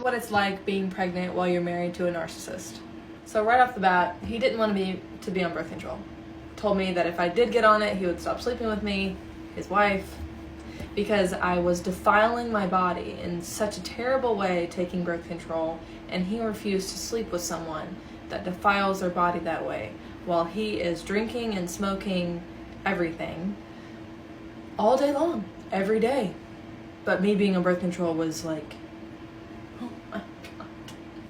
what it's like being pregnant while you're married to a narcissist. So right off the bat, he didn't want me to be on birth control. Told me that if I did get on it, he would stop sleeping with me, his wife, because I was defiling my body in such a terrible way taking birth control, and he refused to sleep with someone that defiles their body that way while he is drinking and smoking everything all day long, every day. But me being on birth control was like, oh my God.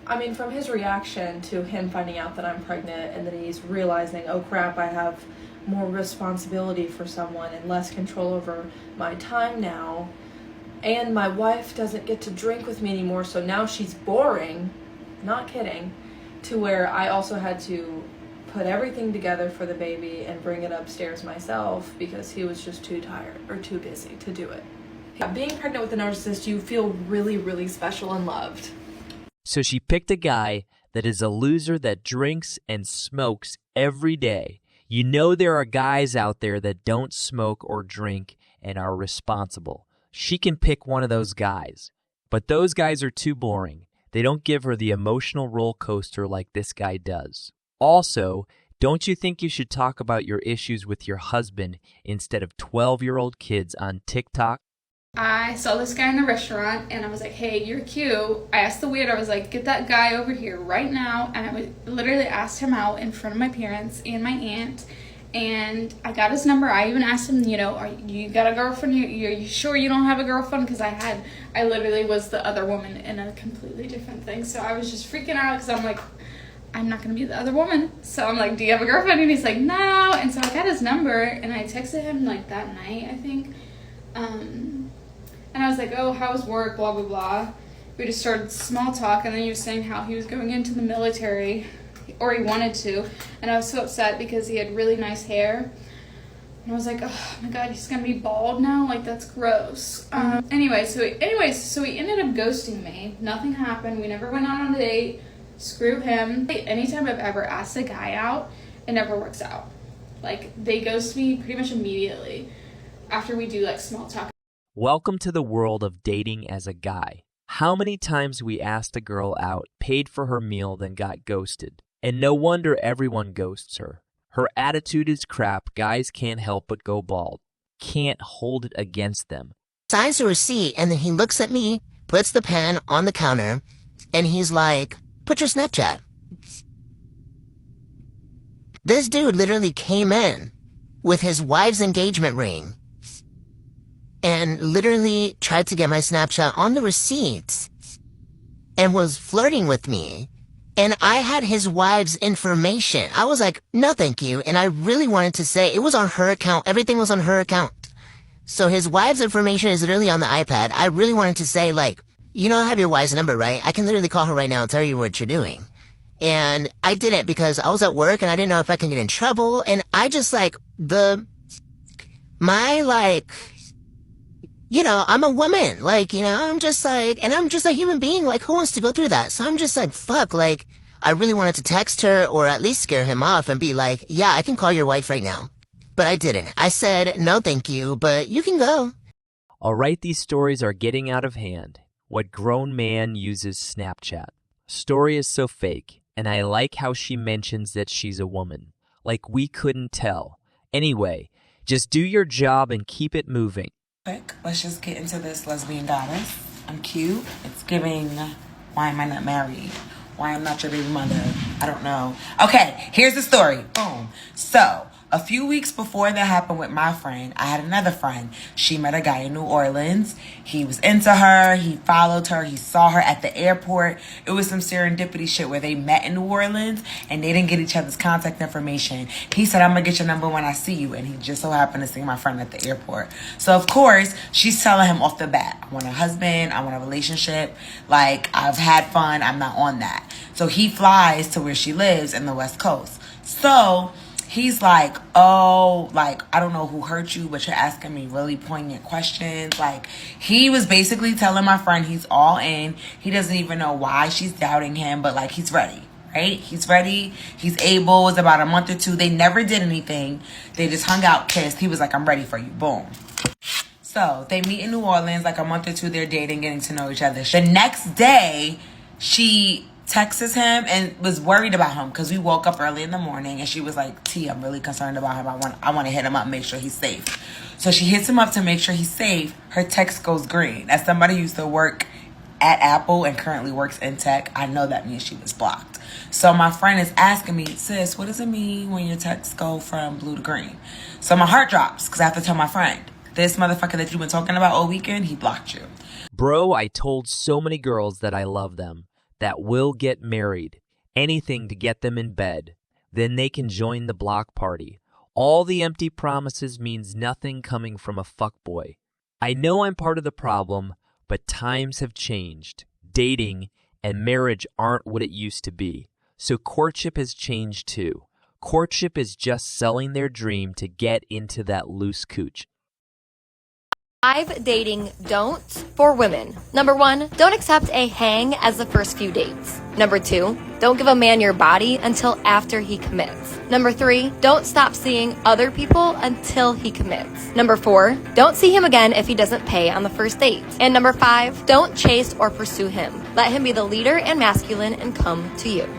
I mean, from his reaction to him finding out that I'm pregnant and that he's realizing, oh crap, I have more responsibility for someone and less control over my time now, and my wife doesn't get to drink with me anymore, so now she's boring, not kidding, to where I also had to put everything together for the baby and bring it upstairs myself because he was just too tired or too busy to do it. Being pregnant with a narcissist, you feel really, really special and loved. So she picked a guy that is a loser that drinks and smokes every day. You know there are guys out there that don't smoke or drink and are responsible. She can pick one of those guys. But those guys are too boring. They don't give her the emotional roller coaster like this guy does. Also, don't you think you should talk about your issues with your husband instead of 12-year-old kids on TikTok? I saw this guy in the restaurant and I was like, hey, you're cute. I asked the waiter, I was like, get that guy over here right now. And I literally asked him out in front of my parents and my aunt. And I got his number. I even asked him, you got a girlfriend? Are you sure you don't have a girlfriend? Because I literally was the other woman in a completely different thing. So I was just freaking out because I'm like, I'm not going to be the other woman. So I'm like, do you have a girlfriend? And he's like, no. And so I got his number and I texted him like that night, I think. And I was like, oh, how's work, blah, blah, blah. We just started small talk, and then he was saying how he was going into the military, or he wanted to. And I was so upset because he had really nice hair. And I was like, oh my God, he's going to be bald now? Like, that's gross. Anyway, so he ended up ghosting me. Nothing happened. We never went out on a date. Screw him. Anytime I've ever asked a guy out, it never works out. Like, they ghost me pretty much immediately after we do, like, small talk. Welcome to the world of dating as a guy. How many times we asked a girl out, paid for her meal, then got ghosted? And no wonder everyone ghosts her. Her attitude is crap. Guys can't help but go bald. Can't hold it against them. Signs the receipt, and then he looks at me, puts the pen on the counter, and he's like, put your Snapchat. This dude literally came in with his wife's engagement ring and literally tried to get my Snapchat on the receipts and was flirting with me. And I had his wife's information. I was like, no, thank you. And I really wanted to say it was on her account. Everything was on her account. So his wife's information is literally on the iPad. I really wanted to say, like, I have your wife's number, right? I can literally call her right now and tell you what you're doing. And I didn't because I was at work and I didn't know if I can get in trouble. And I just I'm a woman, I'm just like, and I'm just a human being, like, who wants to go through that? So I'm just like, fuck, like, I really wanted to text her or at least scare him off and be like, yeah, I can call your wife right now. But I didn't. I said, no, thank you, but you can go. All right, these stories are getting out of hand. What grown man uses Snapchat? Story is so fake, and I like how she mentions that she's a woman. Like we couldn't tell. Anyway, just do your job and keep it moving. Quick, let's just get into this lesbian goddess. I'm cute. It's giving, why am I not married? Why I'm not your baby mother? I don't know. Okay, here's the story. Boom. So, a few weeks before that happened with my friend, I had another friend. She met a guy in New Orleans. He was into her. He followed her. He saw her at the airport. It was some serendipity shit where they met in New Orleans and they didn't get each other's contact information. He said, I'm going to get your number when I see you. And he just so happened to see my friend at the airport. So, of course, she's telling him off the bat, I want a husband. I want a relationship. Like, I've had fun. I'm not on that. So he flies to where she lives in the West Coast. So he's like, oh, like, I don't know who hurt you, but you're asking me really poignant questions. Like, he was basically telling my friend he's all in. He doesn't even know why she's doubting him, but, like, he's ready, right? He's ready. He's able. It was about a month or two. They never did anything. They just hung out, kissed. He was like, I'm ready for you. Boom. So they meet in New Orleans, like a month or two, they're dating, getting to know each other. The next day, she texts him and was worried about him because we woke up early in the morning and she was like, T, I'm really concerned about him. I want to hit him up, make sure he's safe. So she hits him up to make sure he's safe. Her text goes green. As somebody who used to work at Apple and currently works in tech, I know that means she was blocked. So my friend is asking me, sis, what does it mean when your texts go from blue to green? So my heart drops because I have to tell my friend, this motherfucker that you've been talking about all weekend, he blocked you. Bro, I told so many girls that I love them, that will get married, anything to get them in bed. Then they can join the block party. All the empty promises means nothing coming from a fuckboy. I know I'm part of the problem, but times have changed. Dating and marriage aren't what it used to be. So courtship has changed too. Courtship is just selling their dream to get into that loose cooch. 5 dating don'ts for women. Number 1, don't accept a hang as the first few dates. Number 2, don't give a man your body until after he commits. Number 3, don't stop seeing other people until he commits. Number 4, don't see him again if he doesn't pay on the first date. And number 5, don't chase or pursue him. Let him be the leader and masculine and come to you.